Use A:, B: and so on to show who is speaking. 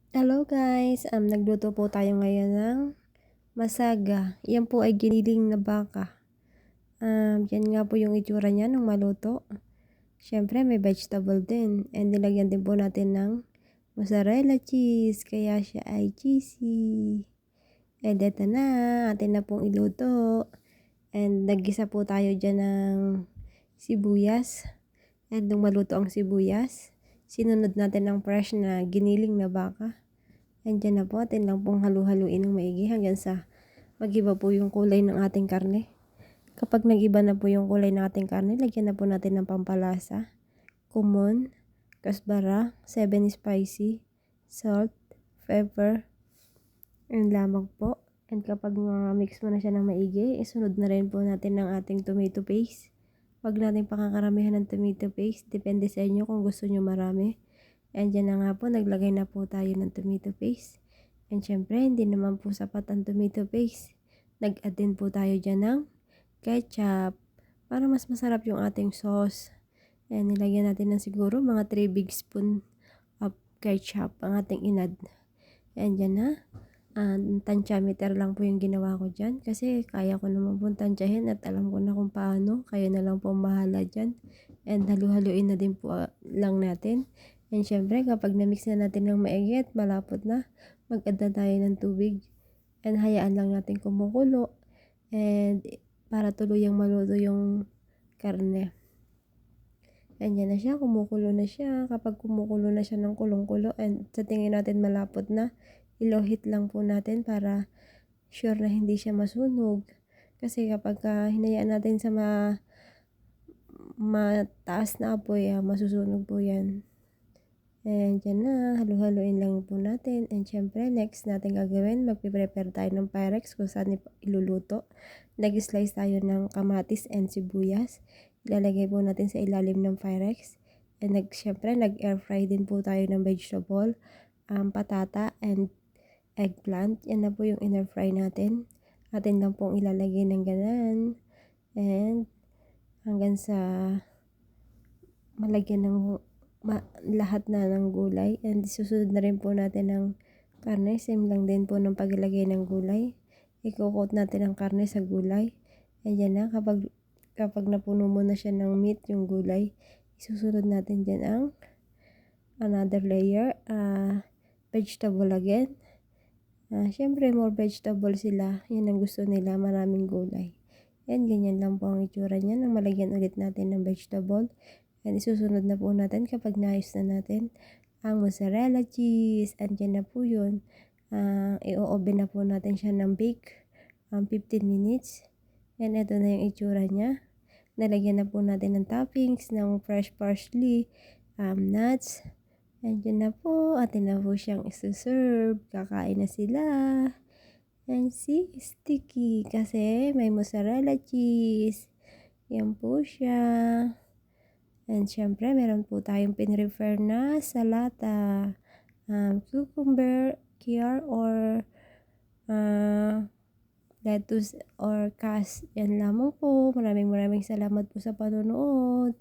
A: Hello guys, nagluto po tayo ngayon ng masaga. Yan po ay giniling na baka. Yan nga po yung itsura niya nung maluto. Siyempre may vegetable din. And nilagyan din po natin ng mozzarella cheese. Kaya siya ay cheesy. And eto na, atin na pong iluto. And naggisa po tayo dyan ng sibuyas. And nung maluto ang sibuyas, sinunod natin ng fresh na giniling na baka. Andyan na po, atin lang pong halu-haluin ng maigi hanggang sa mag-iba po yung kulay ng ating karne. Kapag nag-iba na po yung kulay ng ating karne, lagyan na po natin ng pampalasa, kumon, kasbara, 7 spicy, salt, pepper, and lamang po. And kapag mix mo na siya ng maigi, isunod na rin po natin ng ating tomato paste. Huwag natin pakakaramihan ng tomato paste, depende sa inyo kung gusto nyo marami. And dyan na nga po, naglagay na po tayo ng tomato paste. And syempre, hindi naman po sapat ang tomato paste. Nag-add din po tayo dyan ng ketchup para mas masarap yung ating sauce. And nilagyan natin ng siguro mga 3 big spoon of ketchup ang ating inad. And dyan na. Tansyameter lang po yung ginawa ko dyan kasi kaya ko naman pong tansyahin at alam ko na kung paano. Kayo na lang po bahala dyan. And halu-haluin na din po lang natin. And syempre kapag na-mix na natin ng maigi at malapot na, mag-add na tayo ng tubig. And hayaan lang natin kumukulo. And para tuluyang maluto yung karne. And yan na siya, kumukulo na siya. Kapag kumukulo na siya ng kulong-kulo and sa tingin natin malapot na, ilohit lang po natin para sure na hindi siya masunog. Kasi kapag hinayaan natin sa mataas na apoy, masusunog po yan. And yan na, halu-haluin lang po natin. And syempre, next natin gagawin, magpiprepare tayo ng pyrex kung saan iluluto. Nag-slice tayo ng kamatis and sibuyas. Ilalagay po natin sa ilalim ng pyrex. And syempre, nag-air fry din po tayo ng vegetable, patata, and eggplant. Yan na po yung in-air fry natin. Atin lang pong ilalagay ng ganan. And hanggang sa malagyan ng lahat na ng gulay. And susunod na rin po natin ng karne. Same lang din po ng paglagay ng gulay. Ikukot natin ang karne sa gulay. And yan na, kapag napuno mo na siya ng meat, yung gulay, isusunod natin dyan ang another layer, vegetable again. Syempre, more vegetable sila. Yan ang gusto nila, maraming gulay. And ganyan lang po ang itsura niya nang malagyan ulit natin ng vegetable. And isusunod na po natin kapag naayos na natin ang mozzarella cheese. Andyan na po yun. I-oven na po natin siya ng bake 15 minutes. And ito na yung itsura niya. Nalagyan na po natin ng toppings ng fresh parsley, nuts. Andyan na po. Atin na po siyang isuserve. Kakain na sila. And see, sticky. Kasi may mozzarella cheese. Yan po siya. And syempre, meron po tayong pinrefer na salata. Cucumber, kiar, or lettuce, or kas. Yan lamang po. Maraming salamat po sa panonood.